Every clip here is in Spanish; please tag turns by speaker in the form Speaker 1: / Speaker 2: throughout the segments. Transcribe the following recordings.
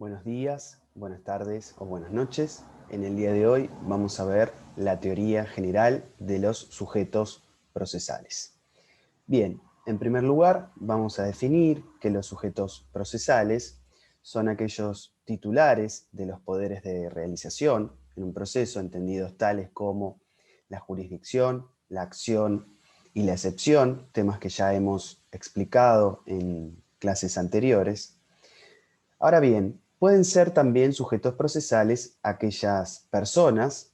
Speaker 1: Buenos días, buenas tardes o buenas noches. En el día de hoy vamos a ver la teoría general de los sujetos procesales. Bien, en primer lugar vamos a definir que los sujetos procesales son aquellos titulares de los poderes de realización en un proceso, entendidos tales como la jurisdicción, la acción y la excepción, temas que ya hemos explicado en clases anteriores. Ahora bien, pueden ser también sujetos procesales aquellas personas,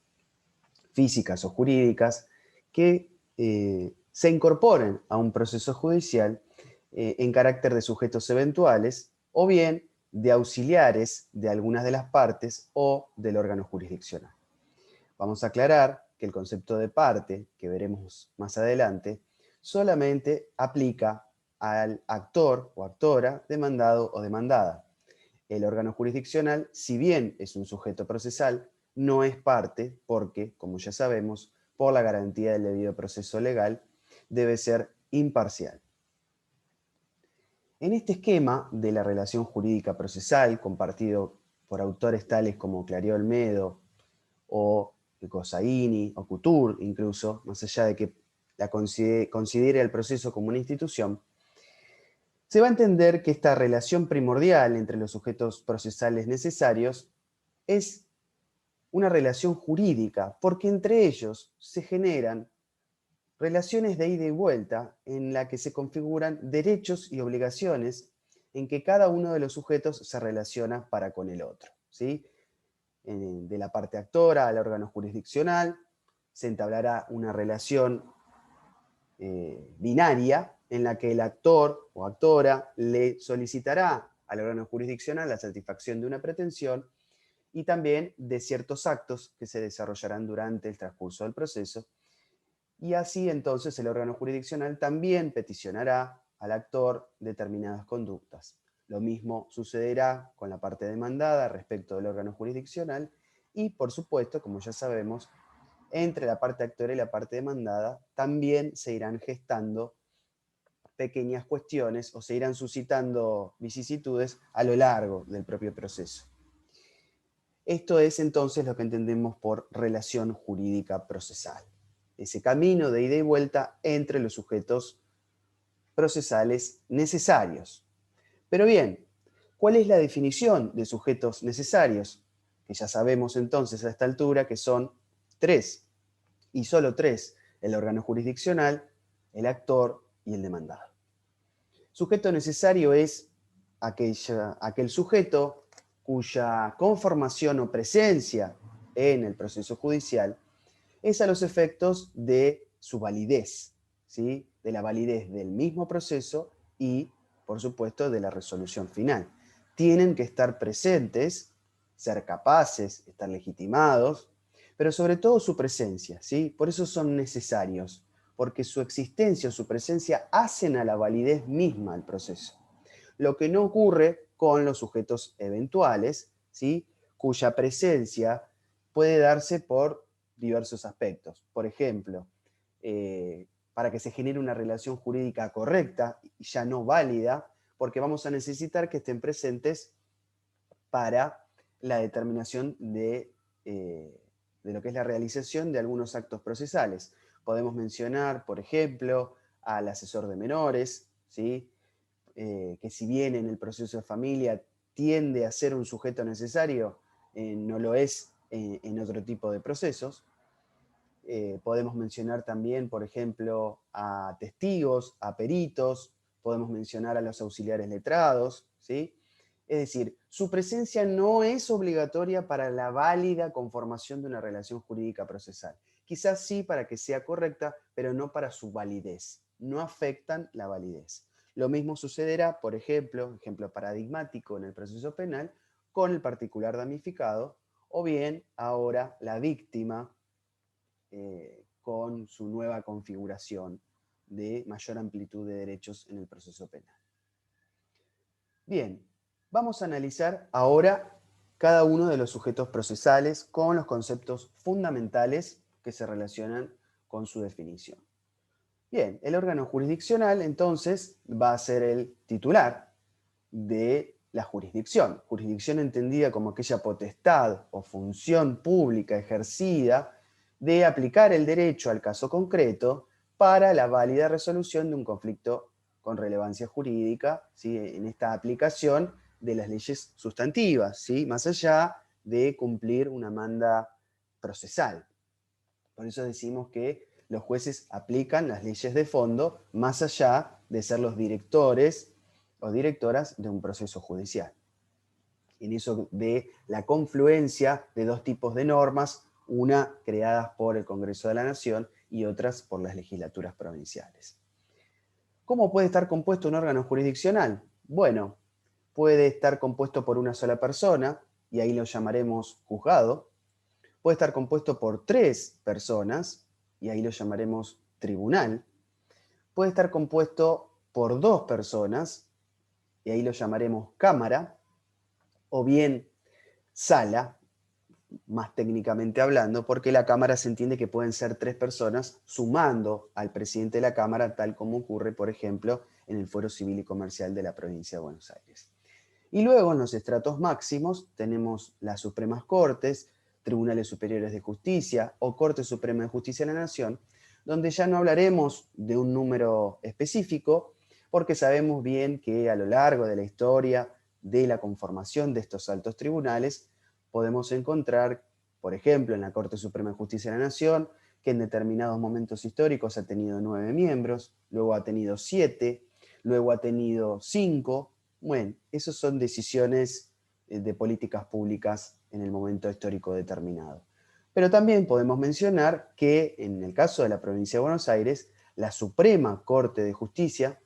Speaker 1: físicas o jurídicas, que se incorporen a un proceso judicial en carácter de sujetos eventuales o bien de auxiliares de algunas de las partes o del órgano jurisdiccional. Vamos a aclarar que el concepto de parte, que veremos más adelante, solamente aplica al actor o actora demandado o demandada. El órgano jurisdiccional, si bien es un sujeto procesal, no es parte porque, como ya sabemos, por la garantía del debido proceso legal, debe ser imparcial. En este esquema de la relación jurídica procesal, compartido por autores tales como Clario Olmedo o Cosaini o Couture, incluso, más allá de que la considere el proceso como una institución, se va a entender que esta relación primordial entre los sujetos procesales necesarios es una relación jurídica, porque entre ellos se generan relaciones de ida y vuelta en la que se configuran derechos y obligaciones en que cada uno de los sujetos se relaciona para con el otro, ¿sí? De la parte actora al órgano jurisdiccional se entablará una relación binaria en la que el actor o actora le solicitará al órgano jurisdiccional la satisfacción de una pretensión y también de ciertos actos que se desarrollarán durante el transcurso del proceso. Y así entonces el órgano jurisdiccional también peticionará al actor determinadas conductas. Lo mismo sucederá con la parte demandada respecto del órgano jurisdiccional y, por supuesto, como ya sabemos, entre la parte actora y la parte demandada también se irán gestando pequeñas cuestiones o se irán suscitando vicisitudes a lo largo del propio proceso. Esto es entonces lo que entendemos por relación jurídica procesal. Ese camino de ida y vuelta entre los sujetos procesales necesarios. Pero bien, ¿cuál es la definición de sujetos necesarios? Que ya sabemos entonces a esta altura que son tres, y solo tres: el órgano jurisdiccional, el actor y el demandado. Sujeto necesario es aquel sujeto cuya conformación o presencia en el proceso judicial es a los efectos de su validez, ¿sí? De la validez del mismo proceso y, por supuesto, de la resolución final. Tienen que estar presentes, ser capaces, estar legitimados, pero sobre todo su presencia, ¿sí? Por eso son necesarios, porque su existencia o su presencia hacen a la validez misma del proceso. Lo que no ocurre con los sujetos eventuales, ¿sí? Cuya presencia puede darse por diversos aspectos. Por ejemplo, para que se genere una relación jurídica correcta y ya no válida, porque vamos a necesitar que estén presentes para la determinación de lo que es la realización de algunos actos procesales. Podemos mencionar, por ejemplo, al asesor de menores, ¿sí? Que si bien en el proceso de familia tiende a ser un sujeto necesario, no lo es en otro tipo de procesos. Podemos mencionar también, por ejemplo, a testigos, a peritos, podemos mencionar a los auxiliares letrados, ¿sí? Es decir, su presencia no es obligatoria para la válida conformación de una relación jurídica procesal. Quizás sí para que sea correcta, pero no para su validez. No afectan la validez. Lo mismo sucederá, por ejemplo paradigmático en el proceso penal, con el particular damnificado, o bien ahora la víctima con su nueva configuración de mayor amplitud de derechos en el proceso penal. Bien, vamos a analizar ahora cada uno de los sujetos procesales con los conceptos fundamentales que se relacionan con su definición. Bien, el órgano jurisdiccional entonces va a ser el titular de la jurisdicción. Jurisdicción entendida como aquella potestad o función pública ejercida de aplicar el derecho al caso concreto para la válida resolución de un conflicto con relevancia jurídica, ¿sí? En esta aplicación de las leyes sustantivas, ¿sí? Más allá de cumplir una manda procesal. Por eso decimos que los jueces aplican las leyes de fondo más allá de ser los directores o directoras de un proceso judicial. En eso de la confluencia de dos tipos de normas, una creadas por el Congreso de la Nación y otras por las legislaturas provinciales. ¿Cómo puede estar compuesto un órgano jurisdiccional? Bueno, puede estar compuesto por una sola persona, y ahí lo llamaremos juzgado. Puede estar compuesto por 3 personas, y ahí lo llamaremos tribunal. Puede estar compuesto por 2 personas, y ahí lo llamaremos cámara, o bien sala, más técnicamente hablando, porque la Cámara se entiende que pueden ser 3 personas sumando al presidente de la Cámara, tal como ocurre, por ejemplo, en el Fuero Civil y Comercial de la provincia de Buenos Aires. Y luego, en los estratos máximos, tenemos las Supremas Cortes, Tribunales Superiores de Justicia o Corte Suprema de Justicia de la Nación, donde ya no hablaremos de un número específico, porque sabemos bien que a lo largo de la historia de la conformación de estos altos tribunales, podemos encontrar, por ejemplo, en la Corte Suprema de Justicia de la Nación, que en determinados momentos históricos ha tenido 9 miembros, luego ha tenido 7, luego ha tenido 5. Bueno, esas son decisiones de políticas públicas en el momento histórico determinado. Pero también podemos mencionar que en el caso de la provincia de Buenos Aires, la Suprema Corte de Justicia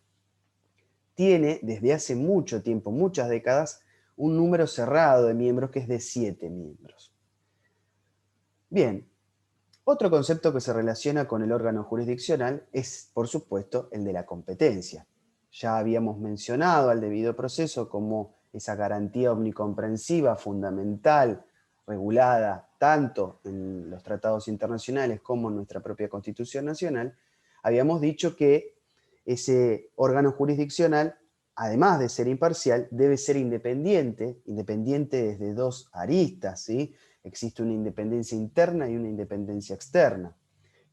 Speaker 1: tiene desde hace mucho tiempo, muchas décadas, un número cerrado de miembros que es de 7 miembros. Bien, otro concepto que se relaciona con el órgano jurisdiccional es, por supuesto, el de la competencia. Ya habíamos mencionado al debido proceso como esa garantía omnicomprensiva fundamental, regulada tanto en los tratados internacionales como en nuestra propia Constitución Nacional. Habíamos dicho que ese órgano jurisdiccional, además de ser imparcial, debe ser independiente, independiente desde 2 aristas, ¿sí? Existe una independencia interna y una independencia externa.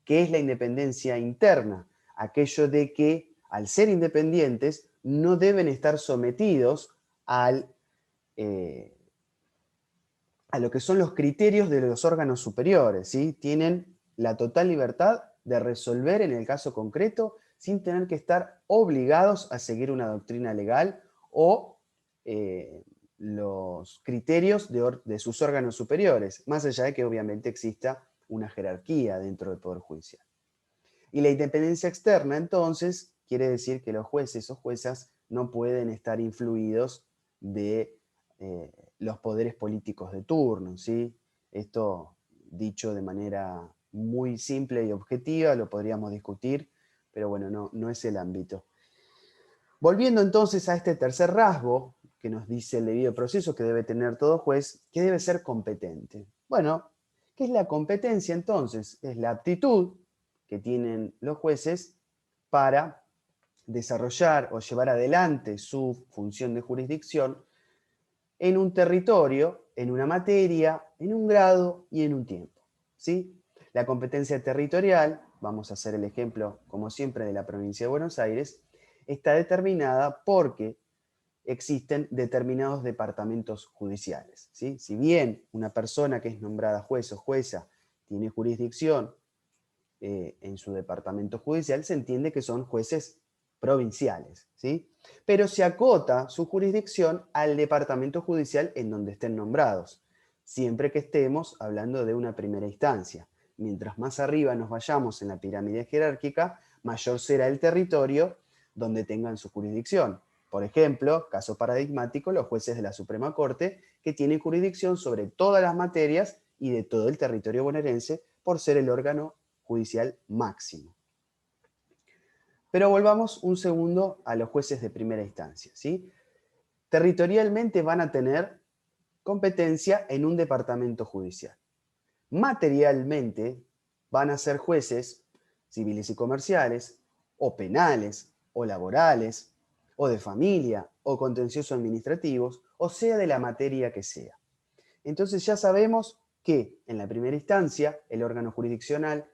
Speaker 1: ¿Qué es la independencia interna? Aquello de que, al ser independientes, no deben estar sometidos a lo que son los criterios de los órganos superiores, ¿sí? Tienen la total libertad de resolver en el caso concreto sin tener que estar obligados a seguir una doctrina legal o los criterios de sus órganos superiores, más allá de que obviamente exista una jerarquía dentro del Poder Judicial. Y la independencia externa, entonces, quiere decir que los jueces o juezas no pueden estar influidos de los poderes políticos de turno, ¿sí? Esto, dicho de manera muy simple y objetiva, lo podríamos discutir, pero bueno, no es el ámbito. Volviendo entonces a este tercer rasgo que nos dice el debido proceso que debe tener todo juez, que debe ser competente. Bueno, ¿qué es la competencia entonces? Es la aptitud que tienen los jueces para desarrollar o llevar adelante su función de jurisdicción en un territorio, en una materia, en un grado y en un tiempo, ¿sí? La competencia territorial, vamos a hacer el ejemplo, como siempre, de la provincia de Buenos Aires, está determinada porque existen determinados departamentos judiciales, ¿sí? Si bien una persona que es nombrada juez o jueza tiene jurisdicción en su departamento judicial, se entiende que son jueces provinciales, ¿sí? Pero se acota su jurisdicción al departamento judicial en donde estén nombrados, siempre que estemos hablando de una primera instancia. Mientras más arriba nos vayamos en la pirámide jerárquica, mayor será el territorio donde tengan su jurisdicción. Por ejemplo, caso paradigmático, los jueces de la Suprema Corte, que tienen jurisdicción sobre todas las materias y de todo el territorio bonaerense por ser el órgano judicial máximo. Pero volvamos un segundo a los jueces de primera instancia, ¿sí? Territorialmente van a tener competencia en un departamento judicial. Materialmente van a ser jueces civiles y comerciales, o penales, o laborales, o de familia, o contenciosos administrativos, o sea de la materia que sea. Entonces ya sabemos que en la primera instancia el órgano jurisdiccional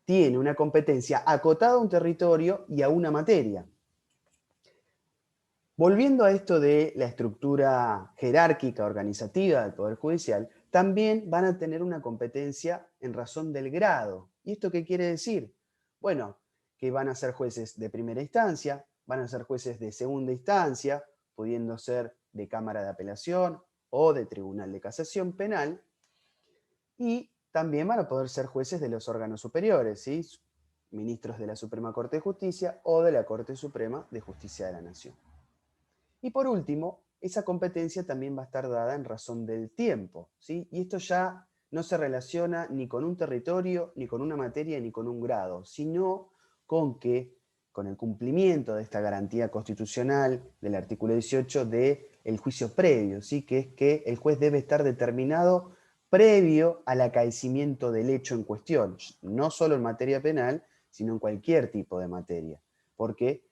Speaker 1: tiene una competencia acotada a un territorio y a una materia. Volviendo a esto de la estructura jerárquica organizativa del Poder Judicial, también van a tener una competencia en razón del grado. ¿Y esto qué quiere decir? Bueno, que van a ser jueces de primera instancia, van a ser jueces de segunda instancia, pudiendo ser de Cámara de Apelación o de Tribunal de Casación Penal, y también van a poder ser jueces de los órganos superiores, ¿sí? Ministros de la Suprema Corte de Justicia o de la Corte Suprema de Justicia de la Nación. Y por último, esa competencia también va a estar dada en razón del tiempo, ¿sí? Y esto ya no se relaciona ni con un territorio, ni con una materia, ni con un grado, sino con que, con el cumplimiento de esta garantía constitucional del artículo 18 del juicio previo, ¿sí? Que es que el juez debe estar determinado previo al acaecimiento del hecho en cuestión, no solo en materia penal, sino en cualquier tipo de materia, porque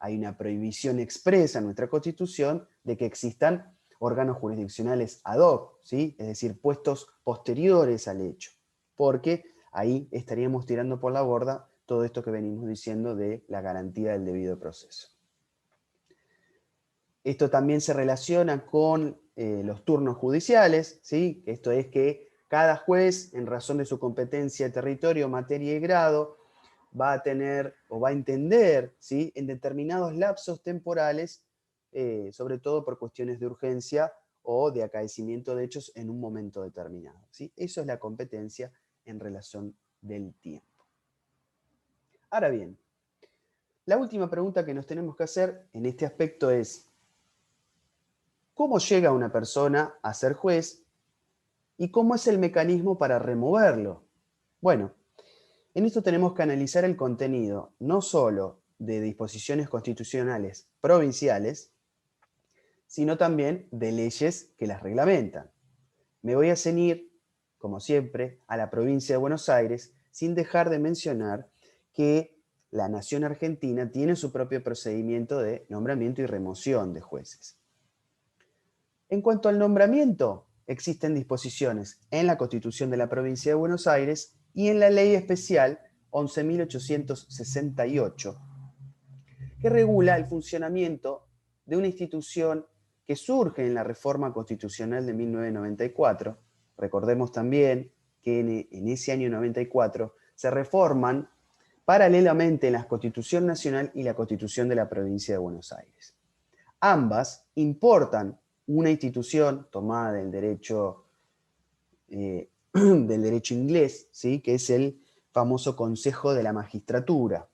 Speaker 1: hay una prohibición expresa en nuestra Constitución de que existan órganos jurisdiccionales ad hoc, ¿sí? Es decir, puestos posteriores al hecho, porque ahí estaríamos tirando por la borda todo esto que venimos diciendo de la garantía del debido proceso. Esto también se relaciona con los turnos judiciales, ¿sí? Esto es que cada juez, en razón de su competencia, territorio, materia y grado, va a tener o va a entender, ¿sí? En determinados lapsos temporales, sobre todo por cuestiones de urgencia o de acaecimiento de hechos en un momento determinado, ¿sí? Eso es la competencia en relación del tiempo. Ahora bien, la última pregunta que nos tenemos que hacer en este aspecto es, ¿cómo llega una persona a ser juez y cómo es el mecanismo para removerlo? Bueno, en esto tenemos que analizar el contenido no solo de disposiciones constitucionales provinciales, sino también de leyes que las reglamentan. Me voy a ceñir, como siempre, a la provincia de Buenos Aires, sin dejar de mencionar que la nación argentina tiene su propio procedimiento de nombramiento y remoción de jueces. En cuanto al nombramiento, existen disposiciones en la Constitución de la provincia de Buenos Aires y en la Ley Especial 11.868, que regula el funcionamiento de una institución que surge en la reforma constitucional de 1994. Recordemos también que en ese año 94 se reforman paralelamente la Constitución Nacional y la Constitución de la provincia de Buenos Aires. Ambas importan una institución tomada del derecho inglés, ¿sí? Que es el famoso Consejo de la Magistratura.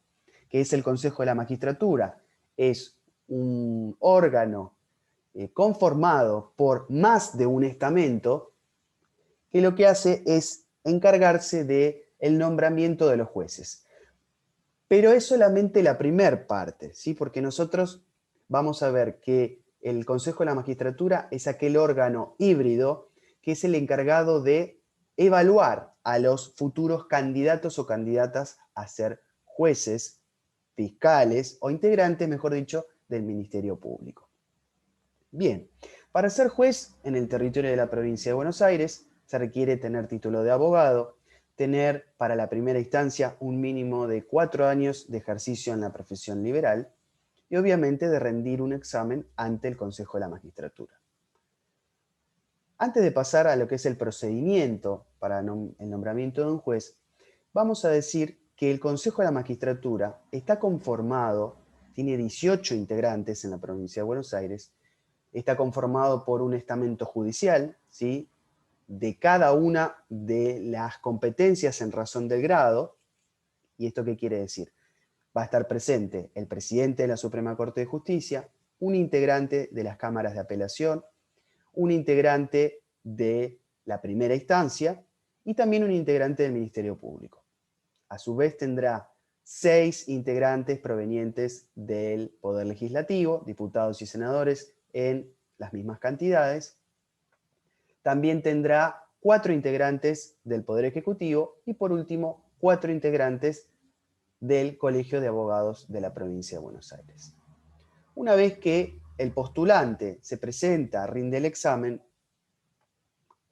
Speaker 1: ¿Qué es el Consejo de la Magistratura? Es un órgano conformado por más de un estamento que lo que hace es encargarse del nombramiento de los jueces. Pero es solamente la primer parte, ¿sí? Porque nosotros vamos a ver que el Consejo de la Magistratura es aquel órgano híbrido que es el encargado de evaluar a los futuros candidatos o candidatas a ser jueces, fiscales o integrantes, mejor dicho, del Ministerio Público. Bien, para ser juez en el territorio de la provincia de Buenos Aires se requiere tener título de abogado, tener para la primera instancia un mínimo de 4 años de ejercicio en la profesión liberal y obviamente de rendir un examen ante el Consejo de la Magistratura. Antes de pasar a lo que es el procedimiento para el nombramiento de un juez, vamos a decir que el Consejo de la Magistratura está conformado, tiene 18 integrantes en la provincia de Buenos Aires, está conformado por un estamento judicial, ¿sí? De cada una de las competencias en razón del grado. ¿Y esto qué quiere decir? Va a estar presente el presidente de la Suprema Corte de Justicia, un integrante de las cámaras de apelación, un integrante de la primera instancia y también un integrante del Ministerio Público. A su vez tendrá 6 integrantes provenientes del Poder Legislativo, diputados y senadores en las mismas cantidades. También tendrá 4 integrantes del Poder Ejecutivo y por último 4 integrantes del Colegio de Abogados de la Provincia de Buenos Aires. Una vez que el postulante se presenta, rinde el examen,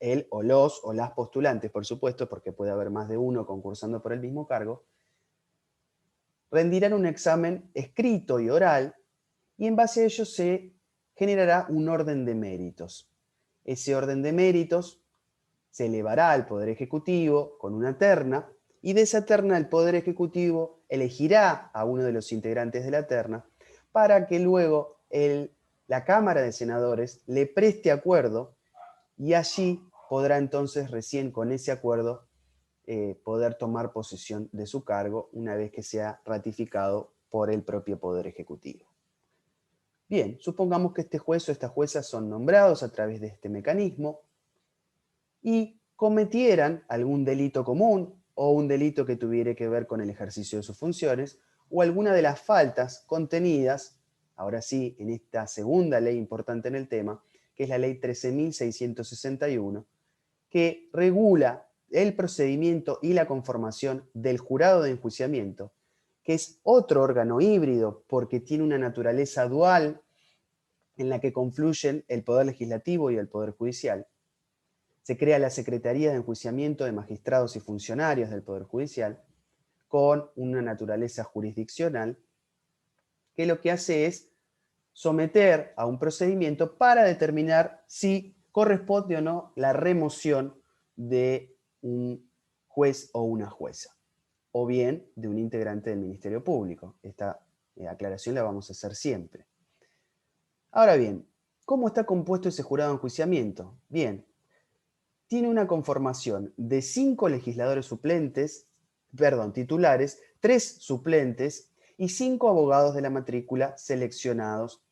Speaker 1: él o los o las postulantes, por supuesto, porque puede haber más de uno concursando por el mismo cargo, rendirán un examen escrito y oral, y en base a ello se generará un orden de méritos. Ese orden de méritos se elevará al Poder Ejecutivo con una terna, y de esa terna el Poder Ejecutivo elegirá a uno de los integrantes de la terna para que luego la Cámara de Senadores le preste acuerdo, y allí podrá entonces recién con ese acuerdo poder tomar posesión de su cargo una vez que sea ratificado por el propio Poder Ejecutivo. Bien, supongamos que este juez o esta jueza son nombrados a través de este mecanismo y cometieran algún delito común o un delito que tuviera que ver con el ejercicio de sus funciones, o alguna de las faltas contenidas, ahora sí, en esta segunda ley importante en el tema, que es la ley 13.661, que regula el procedimiento y la conformación del jurado de enjuiciamiento, que es otro órgano híbrido porque tiene una naturaleza dual en la que confluyen el Poder Legislativo y el Poder Judicial. Se crea la Secretaría de Enjuiciamiento de Magistrados y Funcionarios del Poder Judicial, con una naturaleza jurisdiccional, que lo que hace es someter a un procedimiento para determinar si corresponde o no la remoción de un juez o una jueza, o bien de un integrante del Ministerio Público. Esta aclaración la vamos a hacer siempre. Ahora bien, ¿cómo está compuesto ese jurado de enjuiciamiento? Bien, tiene una conformación de 5 legisladores titulares, 3 suplentes y 5 abogados de la matrícula seleccionados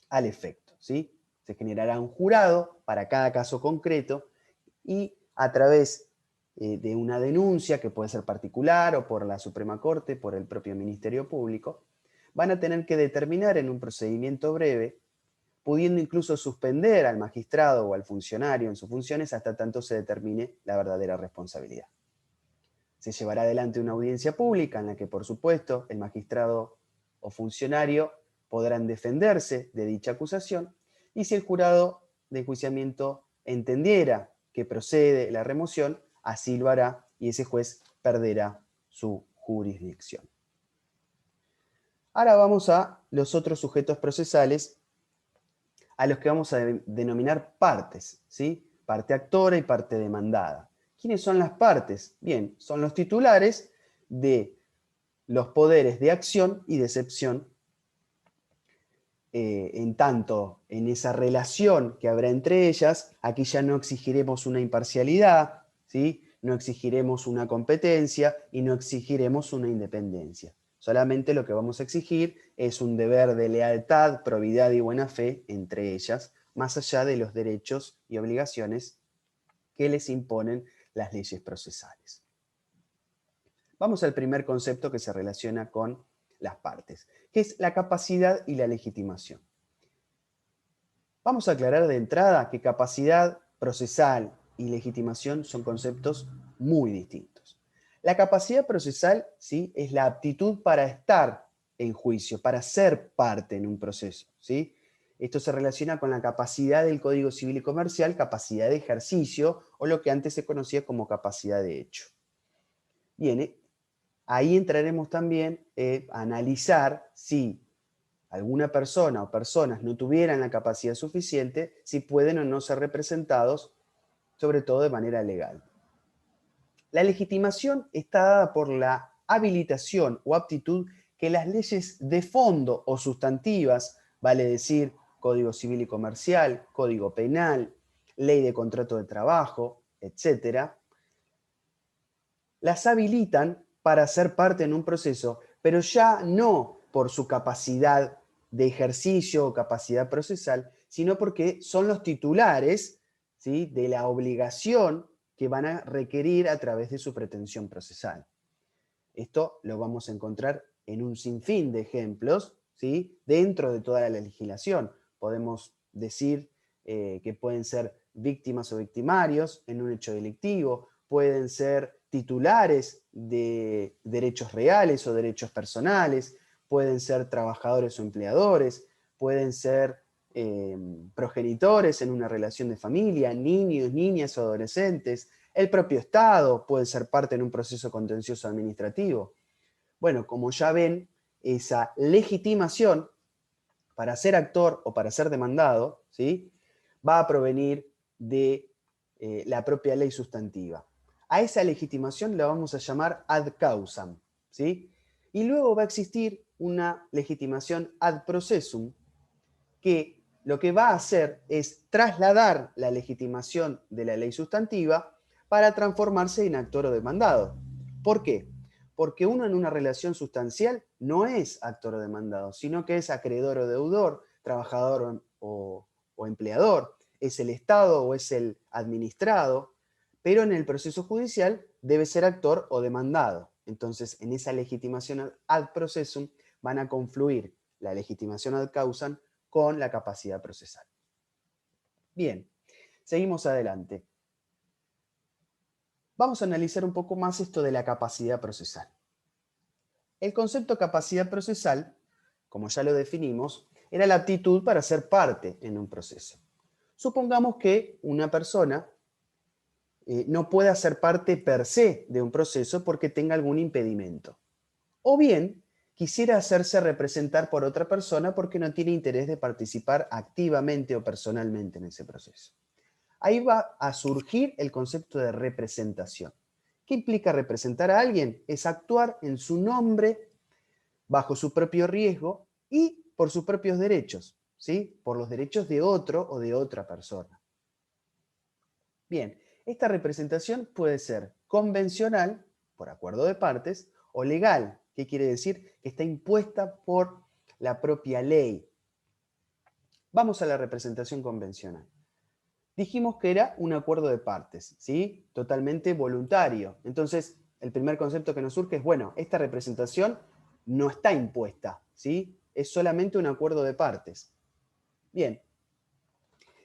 Speaker 1: al efecto, ¿sí? Se generará un jurado para cada caso concreto, y a través de una denuncia, que puede ser particular o por la Suprema Corte, por el propio Ministerio Público, van a tener que determinar en un procedimiento breve, pudiendo incluso suspender al magistrado o al funcionario en sus funciones hasta tanto se determine la verdadera responsabilidad. Se llevará adelante una audiencia pública en la que, por supuesto, el magistrado o funcionario podrán defenderse de dicha acusación, y si el jurado de enjuiciamiento entendiera que procede la remoción, así lo hará, y ese juez perderá su jurisdicción. Ahora vamos a los otros sujetos procesales, a los que vamos a denominar partes, ¿sí? Parte actora y parte demandada. ¿Quiénes son las partes? Bien, son los titulares de los poderes de acción y de excepción, en tanto en esa relación que habrá entre ellas. Aquí ya no exigiremos una imparcialidad, ¿sí? No exigiremos una competencia y no exigiremos una independencia. Solamente lo que vamos a exigir es un deber de lealtad, probidad y buena fe entre ellas, más allá de los derechos y obligaciones que les imponen las leyes procesales. Vamos al primer concepto que se relaciona con las partes, que es la capacidad y la legitimación. Vamos a aclarar de entrada que capacidad procesal y legitimación son conceptos muy distintos. La capacidad procesal, ¿sí?, es la aptitud para estar en juicio, para ser parte en un proceso, ¿sí? Esto se relaciona con la capacidad del Código Civil y Comercial, capacidad de ejercicio, o lo que antes se conocía como capacidad de hecho. Bien, ahí entraremos también a analizar si alguna persona o personas no tuvieran la capacidad suficiente, si pueden o no ser representados, sobre todo de manera legal. La legitimación está dada por la habilitación o aptitud que las leyes de fondo o sustantivas, vale decir Código Civil y Comercial, Código Penal, Ley de Contrato de Trabajo, etc., las habilitan para ser parte en un proceso, pero ya no por su capacidad de ejercicio o capacidad procesal, sino porque son los titulares, ¿sí?, de la obligación que van a requerir a través de su pretensión procesal. Esto lo vamos a encontrar en un sinfín de ejemplos, ¿sí?, dentro de toda la legislación. Podemos decir que pueden ser víctimas o victimarios en un hecho delictivo, pueden ser titulares de derechos reales o derechos personales, pueden ser trabajadores o empleadores, pueden ser progenitores en una relación de familia, niños, niñas o adolescentes, el propio Estado puede ser parte en un proceso contencioso administrativo. Bueno, como ya ven, esa legitimación para ser actor o para ser demandado, ¿sí?, va a provenir de la propia ley sustantiva. A esa legitimación la vamos a llamar ad causam, ¿sí? Y luego va a existir una legitimación ad processum, que lo que va a hacer es trasladar la legitimación de la ley sustantiva para transformarse en actor o demandado. ¿Por qué? Porque uno en una relación sustancial no es actor o demandado, sino que es acreedor o deudor, trabajador o empleador, es el Estado o es el administrado, pero en el proceso judicial debe ser actor o demandado. Entonces, en esa legitimación ad processum van a confluir la legitimación ad causam con la capacidad procesal. Bien, seguimos adelante. Vamos a analizar un poco más esto de la capacidad procesal. El concepto capacidad procesal, como ya lo definimos, era la aptitud para ser parte en un proceso. Supongamos que una persona no pueda ser parte per se de un proceso porque tenga algún impedimento. O bien, quisiera hacerse representar por otra persona porque no tiene interés de participar activamente o personalmente en ese proceso. Ahí va a surgir el concepto de representación. ¿Qué implica representar a alguien? Es actuar en su nombre, bajo su propio riesgo y por sus propios derechos, ¿sí? Por los derechos de otro o de otra persona. Bien, esta representación puede ser convencional, por acuerdo de partes, o legal. ¿Qué quiere decir? Que está impuesta por la propia ley. Vamos a la representación convencional. Dijimos que era un acuerdo de partes, ¿sí? Totalmente voluntario. Entonces, el primer concepto que nos surge es, bueno, esta representación no está impuesta, ¿sí? Es solamente un acuerdo de partes. Bien,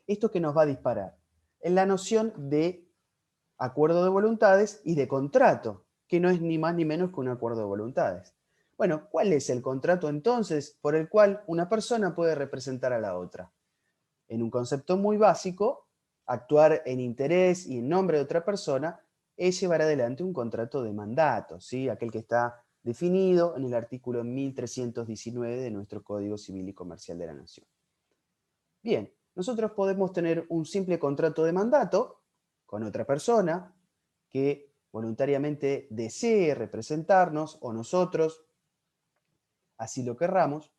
Speaker 1: ¿esto qué nos va a disparar? En la noción de acuerdo de voluntades y de contrato, que no es ni más ni menos que un acuerdo de voluntades. Bueno, ¿cuál es el contrato entonces por el cual una persona puede representar a la otra? En un concepto muy básico, actuar en interés y en nombre de otra persona es llevar adelante un contrato de mandato, ¿sí? Aquel que está definido en el artículo 1319 de nuestro Código Civil y Comercial de la Nación. Bien, nosotros podemos tener un simple contrato de mandato con otra persona que voluntariamente desee representarnos o nosotros así lo querramos.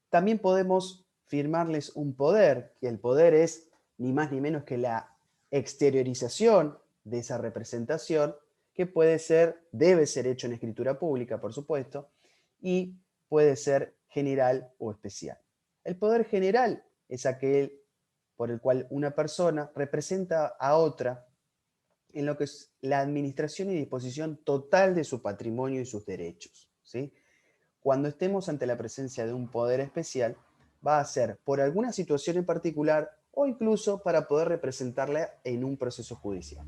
Speaker 1: También podemos firmarles un poder, que el poder es ni más ni menos que la exteriorización de esa representación, que puede ser, debe ser hecho en escritura pública, por supuesto, y puede ser general o especial. El poder general es aquel por el cual una persona representa a otra en lo que es la administración y disposición total de su patrimonio y sus derechos, ¿sí? Cuando estemos ante la presencia de un poder especial, va a ser por alguna situación en particular o incluso para poder representarla en un proceso judicial.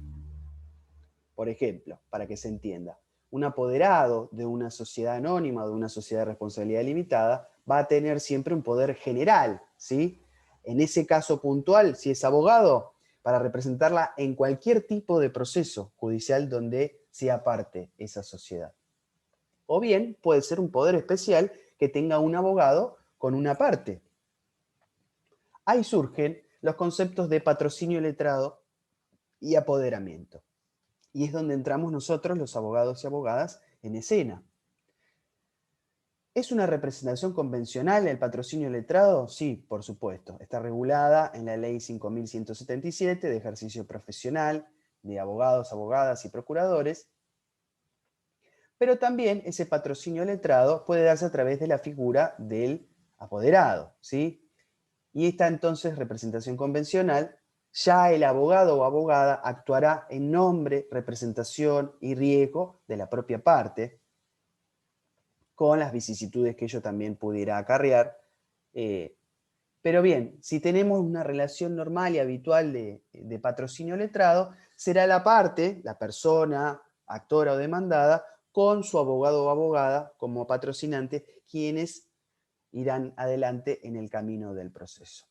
Speaker 1: Por ejemplo, para que se entienda, un apoderado de una sociedad anónima o de una sociedad de responsabilidad limitada va a tener siempre un poder general, ¿sí? En ese caso puntual, si es abogado, para representarla en cualquier tipo de proceso judicial donde sea parte esa sociedad. O bien puede ser un poder especial que tenga un abogado con una parte. Ahí surgen los conceptos de patrocinio letrado y apoderamiento. Y es donde entramos nosotros, los abogados y abogadas, en escena. ¿Es una representación convencional el patrocinio letrado? Sí, por supuesto. Está regulada en la Ley 5177 de ejercicio profesional de abogados, abogadas y procuradores. Pero también ese patrocinio letrado puede darse a través de la figura del apoderado, ¿sí? Y esta entonces representación convencional, ya el abogado o abogada actuará en nombre, representación y riesgo de la propia parte, con las vicisitudes que ello también pudiera acarrear. Pero bien, si tenemos una relación normal y habitual de patrocinio letrado, será la parte, la persona actora o demandada, con su abogado o abogada como patrocinante, quienes irán adelante en el camino del proceso.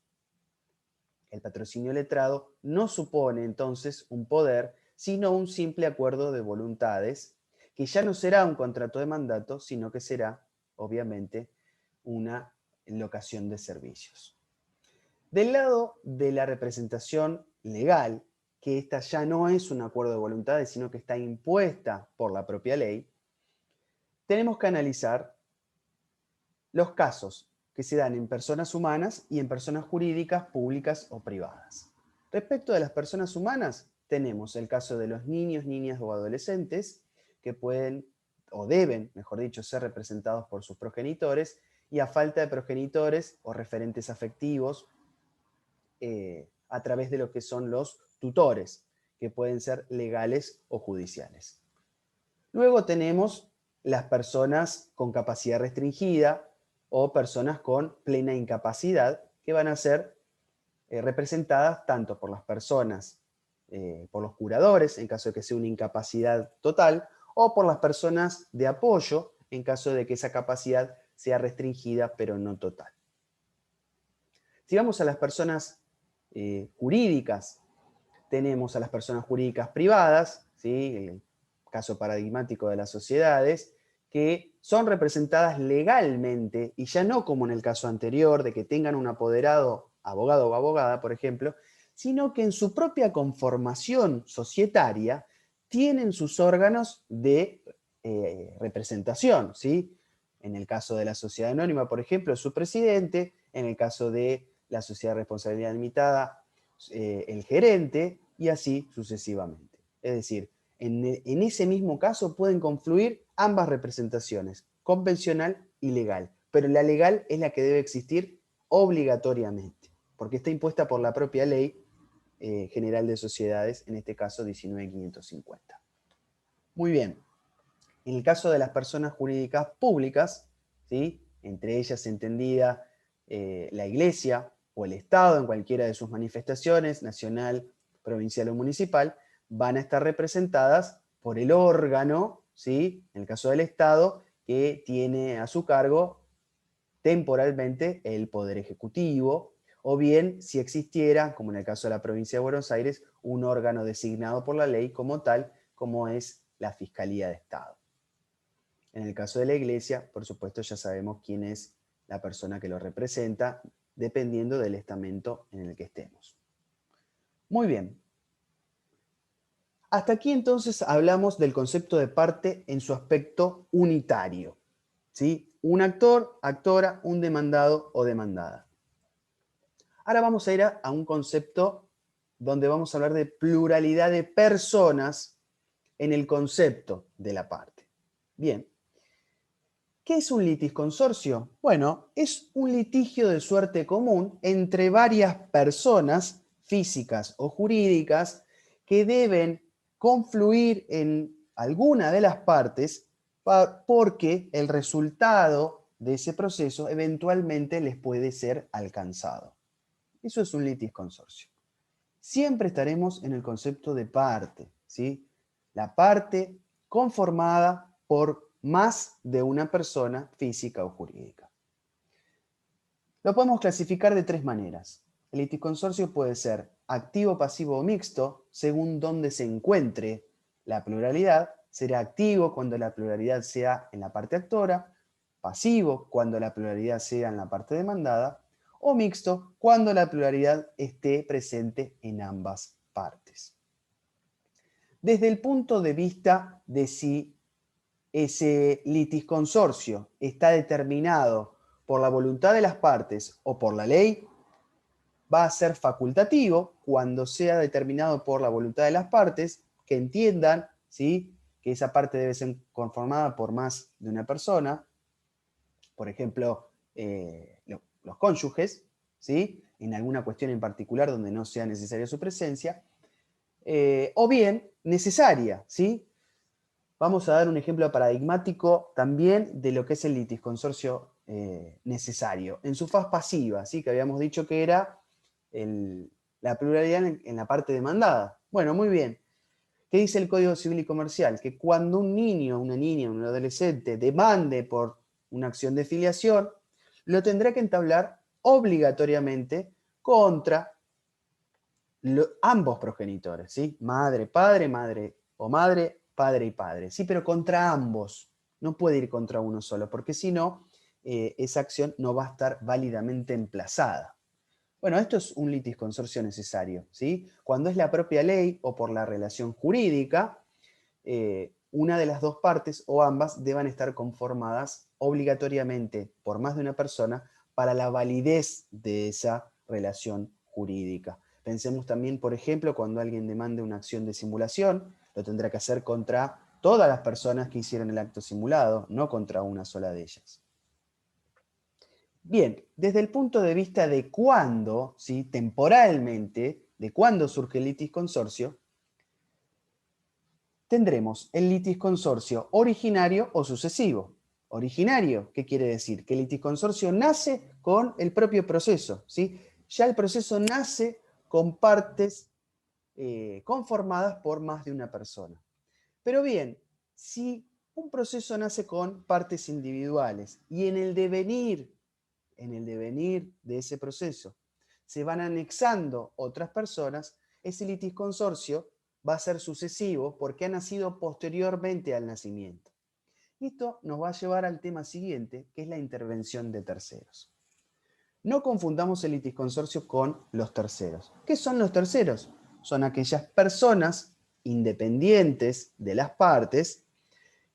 Speaker 1: El patrocinio letrado no supone entonces un poder, sino un simple acuerdo de voluntades, que ya no será un contrato de mandato, sino que será, obviamente, una locación de servicios. Del lado de la representación legal, que esta ya no es un acuerdo de voluntades, sino que está impuesta por la propia ley, tenemos que analizar los casos que se dan en personas humanas y en personas jurídicas, públicas o privadas. Respecto de las personas humanas, tenemos el caso de los niños, niñas o adolescentes que pueden o deben, mejor dicho, ser representados por sus progenitores, y a falta de progenitores o referentes afectivos, a través de lo que son los tutores, que pueden ser legales o judiciales. Luego tenemos las personas con capacidad restringida o personas con plena incapacidad, que van a ser representadas tanto por las personas, por los curadores, en caso de que sea una incapacidad total, o por las personas de apoyo, en caso de que esa capacidad sea restringida pero no total. Si vamos a las personas jurídicas, tenemos a las personas jurídicas privadas, ¿sí? El caso paradigmático de las sociedades, que son representadas legalmente y ya no como en el caso anterior de que tengan un apoderado, abogado o abogada, por ejemplo, sino que en su propia conformación societaria tienen sus órganos de representación, ¿sí? En el caso de la sociedad anónima, por ejemplo, su presidente; en el caso de la sociedad de responsabilidad limitada, el gerente, y así sucesivamente. Es decir, en ese mismo caso pueden confluir ambas representaciones, convencional y legal, pero la legal es la que debe existir obligatoriamente, porque está impuesta por la propia ley general de sociedades, en este caso 19.550. Muy bien, en el caso de las personas jurídicas públicas, ¿sí? Entre ellas entendida la Iglesia o el Estado en cualquiera de sus manifestaciones, nacional, provincial o municipal, van a estar representadas por el órgano, ¿sí? En el caso del Estado, que tiene a su cargo temporalmente el Poder Ejecutivo, o bien, si existiera, como en el caso de la provincia de Buenos Aires, un órgano designado por la ley como tal, como es la Fiscalía de Estado. En el caso de la Iglesia, por supuesto, ya sabemos quién es la persona que lo representa, dependiendo del estamento en el que estemos. Muy bien. Hasta aquí entonces hablamos del concepto de parte en su aspecto unitario, ¿sí? Un actor, actora, un demandado o demandada. Ahora vamos a ir a un concepto donde vamos a hablar de pluralidad de personas en el concepto de la parte. Bien. ¿Qué es un litisconsorcio? Bueno, es un litigio de suerte común entre varias personas, físicas o jurídicas, que deben confluir en alguna de las partes porque el resultado de ese proceso eventualmente les puede ser alcanzado. Eso es un litisconsorcio. Siempre estaremos en el concepto de parte, ¿sí? La parte conformada por más de una persona física o jurídica. Lo podemos clasificar de tres maneras. El litisconsorcio puede ser activo, pasivo o mixto, según dónde se encuentre la pluralidad. Será activo cuando la pluralidad sea en la parte actora, pasivo cuando la pluralidad sea en la parte demandada, o mixto cuando la pluralidad esté presente en ambas partes. Desde el punto de vista de si ese litisconsorcio está determinado por la voluntad de las partes o por la ley, va a ser facultativo cuando sea determinado por la voluntad de las partes, que entiendan, ¿sí?, que esa parte debe ser conformada por más de una persona, por ejemplo, los cónyuges, ¿sí?, en alguna cuestión en particular donde no sea necesaria su presencia, o bien necesaria, ¿sí? Vamos a dar un ejemplo paradigmático también de lo que es el litisconsorcio necesario. En su faz pasiva, ¿sí?, que habíamos dicho que era la pluralidad en la parte demandada. Bueno, muy bien. ¿Qué dice el Código Civil y Comercial? Que cuando un niño, una niña, un adolescente demande por una acción de filiación, lo tendrá que entablar obligatoriamente contra ambos progenitores, ¿sí? Madre, padre o madre, padre y padre, ¿sí? Pero contra ambos. No puede ir contra uno solo, porque si no, esa acción no va a estar válidamente emplazada. Bueno, esto es un litisconsorcio necesario, ¿sí? Cuando es la propia ley o por la relación jurídica, una de las dos partes o ambas deban estar conformadas obligatoriamente por más de una persona para la validez de esa relación jurídica. Pensemos también, por ejemplo, cuando alguien demande una acción de simulación, lo tendrá que hacer contra todas las personas que hicieron el acto simulado, no contra una sola de ellas. Bien, desde el punto de vista de cuándo, ¿sí? Temporalmente, de cuándo surge el litisconsorcio, tendremos el litisconsorcio originario o sucesivo. Originario, ¿qué quiere decir? Que el litisconsorcio nace con el propio proceso, ¿sí? Ya el proceso nace con partes conformadas por más de una persona. Pero bien, si un proceso nace con partes individuales y en el devenir de ese proceso se van anexando otras personas, ese litisconsorcio va a ser sucesivo porque ha nacido posteriormente al nacimiento. Y esto nos va a llevar al tema siguiente, que es la intervención de terceros. No confundamos el litisconsorcio con los terceros. ¿Qué son los terceros? Son aquellas personas independientes de las partes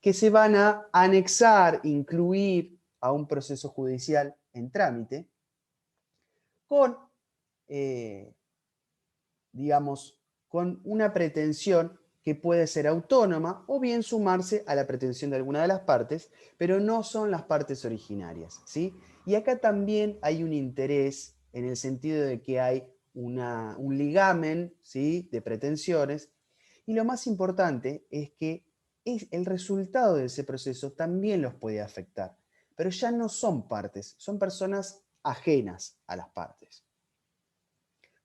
Speaker 1: que se van a anexar, incluir a un proceso judicial en trámite con, eh, digamos, con una pretensión que puede ser autónoma o bien sumarse a la pretensión de alguna de las partes, pero no son las partes originarias, ¿sí? Y acá también hay un interés en el sentido de que hay un ligamen, ¿sí? De pretensiones, y lo más importante es que el resultado de ese proceso también los puede afectar, pero ya no son partes, son personas ajenas a las partes.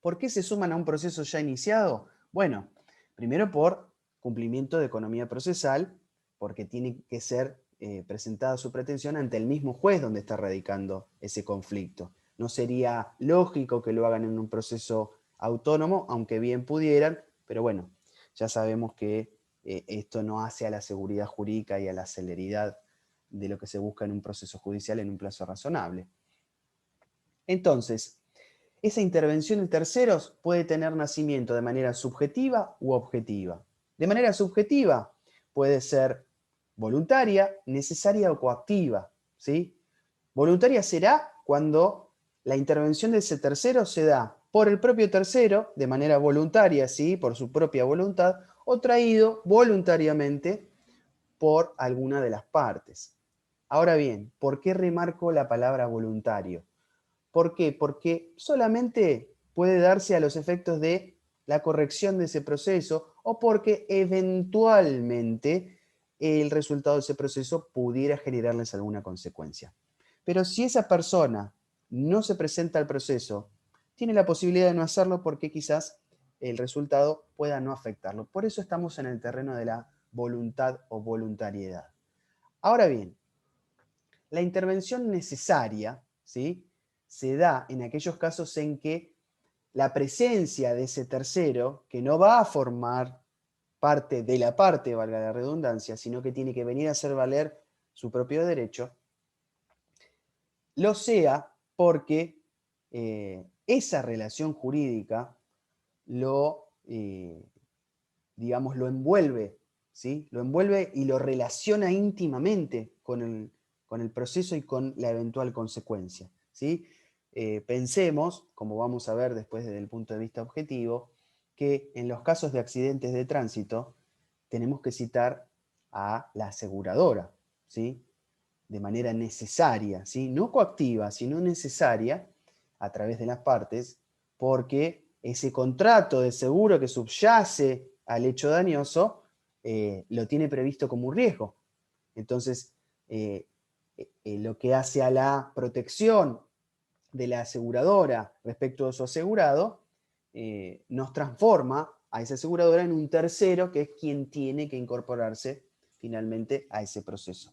Speaker 1: ¿Por qué se suman a un proceso ya iniciado? Bueno, primero por cumplimiento de economía procesal, porque tiene que ser presentada su pretensión ante el mismo juez donde está radicando ese conflicto. No sería lógico que lo hagan en un proceso autónomo, aunque bien pudieran, pero bueno, ya sabemos que esto no hace a la seguridad jurídica y a la celeridad de lo que se busca en un proceso judicial en un plazo razonable. Entonces, esa intervención de terceros puede tener nacimiento de manera subjetiva u objetiva. De manera subjetiva puede ser voluntaria, necesaria o coactiva, ¿sí? Voluntaria será cuando la intervención de ese tercero se da por el propio tercero, de manera voluntaria, ¿sí? Por su propia voluntad, o traído voluntariamente por alguna de las partes. Ahora bien, ¿por qué remarco la palabra voluntario? ¿Por qué? Porque solamente puede darse a los efectos de la corrección de ese proceso o porque eventualmente el resultado de ese proceso pudiera generarles alguna consecuencia. Pero si esa persona no se presenta al proceso, tiene la posibilidad de no hacerlo porque quizás el resultado pueda no afectarlo. Por eso estamos en el terreno de la voluntad o voluntariedad. Ahora bien, la intervención necesaria, ¿sí? Se da en aquellos casos en que la presencia de ese tercero, que no va a formar parte de la parte, valga la redundancia, sino que tiene que venir a hacer valer su propio derecho, lo sea porque esa relación jurídica digamos, lo envuelve, ¿sí? Lo envuelve y lo relaciona íntimamente con el proceso y con la eventual consecuencia, ¿sí? Pensemos, como vamos a ver después desde el punto de vista objetivo, que en los casos de accidentes de tránsito tenemos que citar a la aseguradora, ¿sí? De manera necesaria, ¿sí? No coactiva, sino necesaria a través de las partes, porque ese contrato de seguro que subyace al hecho dañoso lo tiene previsto como un riesgo. Entonces, lo que hace a la protección de la aseguradora respecto de su asegurado nos transforma a esa aseguradora en un tercero que es quien tiene que incorporarse finalmente a ese proceso.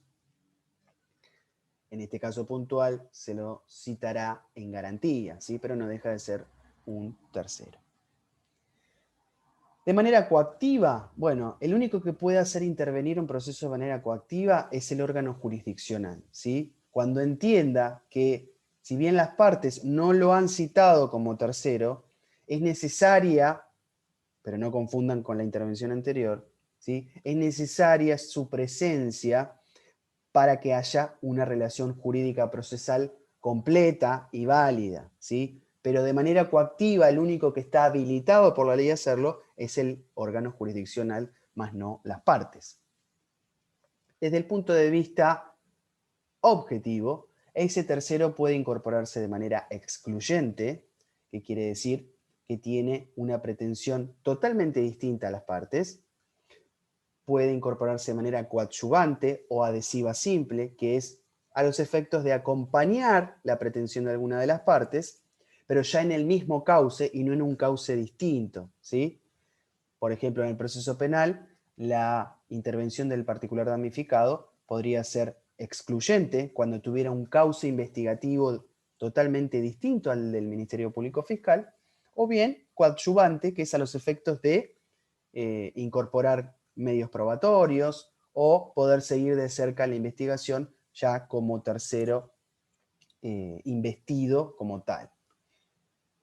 Speaker 1: En este caso puntual se lo citará en garantía, ¿sí? Pero no deja de ser un tercero. De manera coactiva, bueno, el único que puede hacer intervenir un proceso de manera coactiva es el órgano jurisdiccional, ¿sí? Cuando entienda que, si bien las partes no lo han citado como tercero, es necesaria, pero no confundan con la intervención anterior, ¿sí? Es necesaria su presencia para que haya una relación jurídica procesal completa y válida, ¿sí? Pero de manera coactiva, el único que está habilitado por la ley a hacerlo es el órgano jurisdiccional, más no las partes. Desde el punto de vista objetivo, ese tercero puede incorporarse de manera excluyente, que quiere decir que tiene una pretensión totalmente distinta a las partes. Puede incorporarse de manera coadyuvante o adhesiva simple, que es a los efectos de acompañar la pretensión de alguna de las partes, pero ya en el mismo cauce y no en un cauce distinto, ¿sí? Por ejemplo, en el proceso penal, la intervención del particular damnificado podría ser excluyente cuando tuviera un cauce investigativo totalmente distinto al del Ministerio Público Fiscal, o bien coadyuvante, que es a los efectos de incorporar medios probatorios o poder seguir de cerca la investigación ya como tercero investido como tal.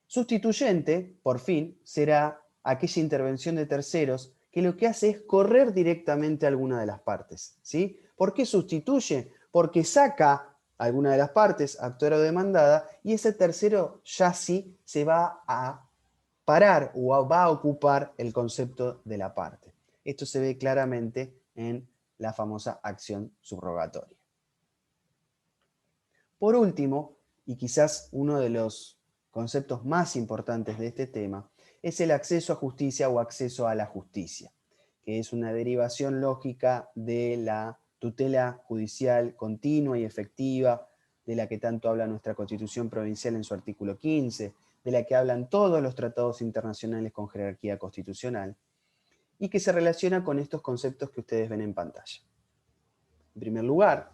Speaker 1: Sustituyente, por fin, será aquella intervención de terceros que lo que hace es correr directamente a alguna de las partes, ¿sí? ¿Por qué sustituye? Porque saca a alguna de las partes, actora o demandada, y ese tercero ya sí se va a parar o va a ocupar el concepto de la parte. Esto se ve claramente en la famosa acción subrogatoria. Por último, y quizás uno de los conceptos más importantes de este tema, es el acceso a justicia o acceso a la justicia, que es una derivación lógica de la tutela judicial continua y efectiva, de la que tanto habla nuestra Constitución Provincial en su artículo 15, de la que hablan todos los tratados internacionales con jerarquía constitucional, y que se relaciona con estos conceptos que ustedes ven en pantalla. En primer lugar,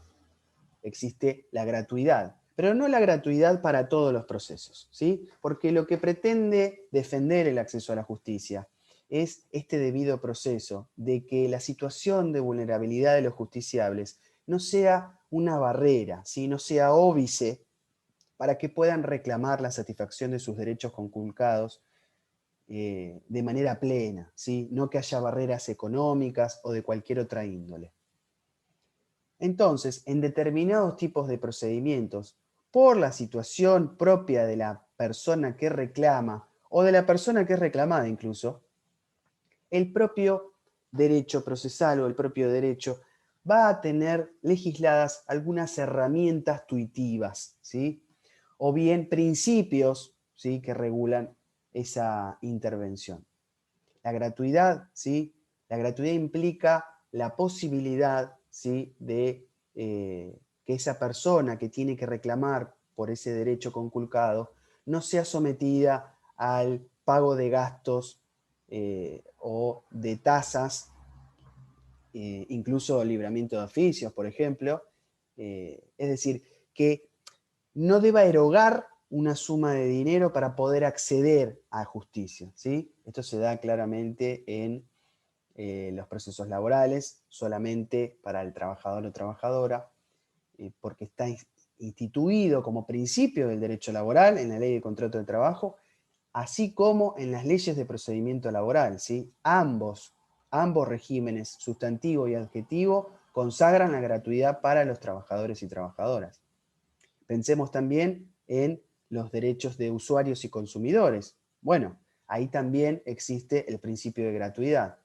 Speaker 1: existe la gratuidad, pero no la gratuidad para todos los procesos, ¿sí? Porque lo que pretende defender el acceso a la justicia es este debido proceso de que la situación de vulnerabilidad de los justiciables no sea una barrera, ¿sí? No sea óbice para que puedan reclamar la satisfacción de sus derechos conculcados de manera plena, ¿sí? No que haya barreras económicas o de cualquier otra índole. Entonces, en determinados tipos de procedimientos, por la situación propia de la persona que reclama o de la persona que es reclamada incluso, el propio derecho procesal o el propio derecho va a tener legisladas algunas herramientas tuitivas, ¿sí? O bien principios, ¿sí?, que regulan esa intervención. La gratuidad, ¿sí? La gratuidad implica la posibilidad, ¿sí?, de que esa persona que tiene que reclamar por ese derecho conculcado no sea sometida al pago de gastos o de tasas, incluso libramiento de oficios, por ejemplo. Es decir, que no deba erogar una suma de dinero para poder acceder a justicia, ¿sí? Esto se da claramente en los procesos laborales, solamente para el trabajador o trabajadora, porque está instituido como principio del derecho laboral en la Ley de Contrato de Trabajo, así como en las leyes de procedimiento laboral, ¿sí? Ambos regímenes, sustantivo y adjetivo, consagran la gratuidad para los trabajadores y trabajadoras. Pensemos también en los derechos de usuarios y consumidores. Bueno, ahí también existe el principio de gratuidad.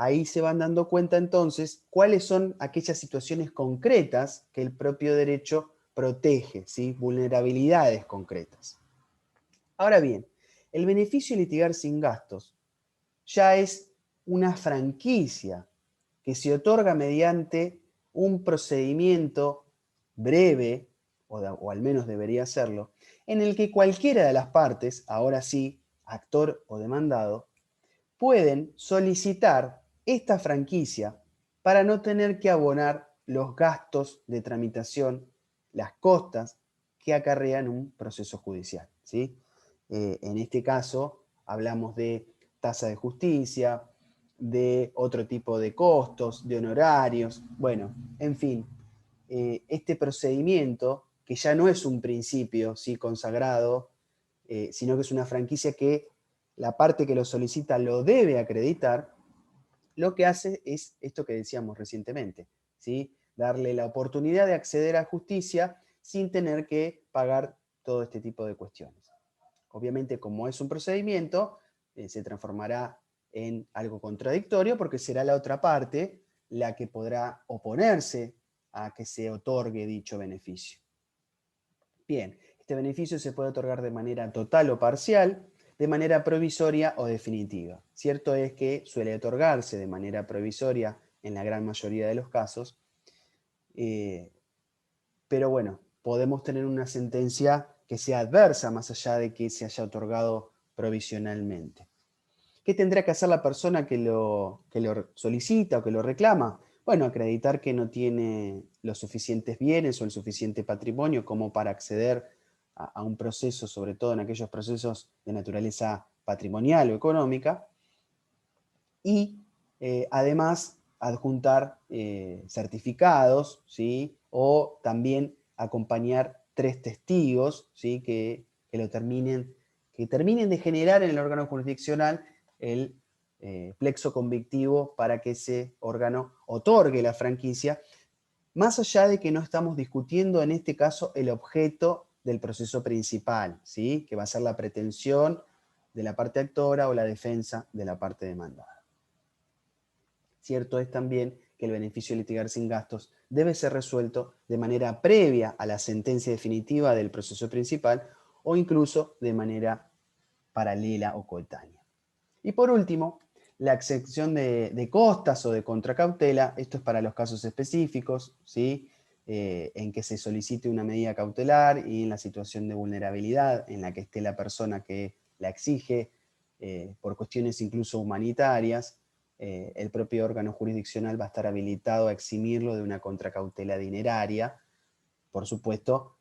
Speaker 1: Ahí se van dando cuenta entonces cuáles son aquellas situaciones concretas que el propio derecho protege, ¿sí? Vulnerabilidades concretas. Ahora bien, el beneficio de litigar sin gastos ya es una franquicia que se otorga mediante un procedimiento breve, o al menos debería serlo, en el que cualquiera de las partes, ahora sí, actor o demandado, pueden solicitar esta franquicia para no tener que abonar los gastos de tramitación, las costas que acarrean un proceso judicial, ¿sí? En este caso hablamos de tasa de justicia, de otro tipo de costos, de honorarios, bueno, en fin, este procedimiento, que ya no es un principio ¿sí? consagrado, sino que es una franquicia que la parte que lo solicita lo debe acreditar, lo que hace es esto que decíamos recientemente, ¿sí? Darle la oportunidad de acceder a justicia sin tener que pagar todo este tipo de cuestiones. Obviamente, como es un procedimiento, se transformará en algo contradictorio porque será la otra parte la que podrá oponerse a que se otorgue dicho beneficio. Bien, este beneficio se puede otorgar de manera total o parcial, de manera provisoria o definitiva. Cierto es que suele otorgarse de manera provisoria en la gran mayoría de los casos, eh, pero bueno, podemos tener una sentencia que sea adversa más allá de que se haya otorgado provisionalmente. ¿Qué tendrá que hacer la persona que lo solicita o que lo reclama? Bueno, acreditar que no tiene los suficientes bienes o el suficiente patrimonio como para acceder a un proceso, sobre todo en aquellos procesos de naturaleza patrimonial o económica, y además adjuntar certificados, ¿sí? O también acompañar 3 testigos, ¿sí? Que terminen de generar en el órgano jurisdiccional el plexo convictivo para que ese órgano otorgue la franquicia, más allá de que no estamos discutiendo en este caso el objeto del proceso principal, ¿sí? Que va a ser la pretensión de la parte actora o la defensa de la parte demandada. Cierto es también que el beneficio de litigar sin gastos debe ser resuelto de manera previa a la sentencia definitiva del proceso principal o incluso de manera paralela o coetánea. Y por último, la exención de costas o de contracautela, esto es para los casos específicos, ¿sí? En que se solicite una medida cautelar y en la situación de vulnerabilidad en la que esté la persona que la exige, por cuestiones incluso humanitarias, el propio órgano jurisdiccional va a estar habilitado a eximirlo de una contracautela dineraria, por supuesto,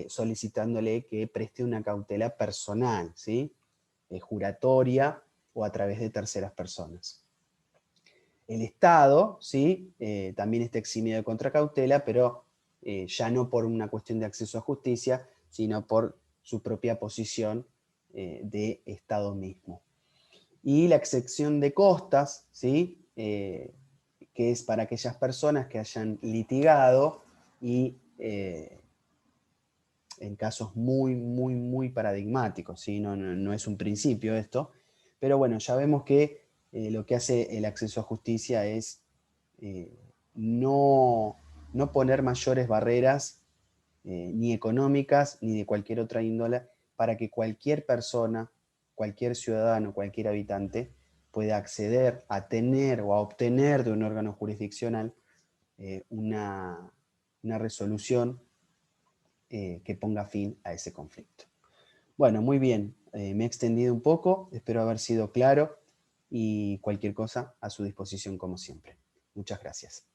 Speaker 1: solicitándole que preste una cautela personal, ¿sí? Juratoria o a través de terceras personas. El Estado, ¿sí? También está eximido de contracautela, pero ya no por una cuestión de acceso a justicia, sino por su propia posición de Estado mismo. Y la excepción de costas, ¿sí? Que es para aquellas personas que hayan litigado y en casos muy, muy, muy paradigmáticos, ¿sí? No es un principio esto, pero bueno, ya vemos que lo que hace el acceso a justicia es eh, no, no poner mayores barreras, ni económicas, ni de cualquier otra índole, para que cualquier persona, cualquier ciudadano, cualquier habitante pueda acceder a tener o a obtener de un órgano jurisdiccional una resolución que ponga fin a ese conflicto. Bueno, muy bien, me he extendido un poco, espero haber sido claro y cualquier cosa a su disposición como siempre. Muchas gracias.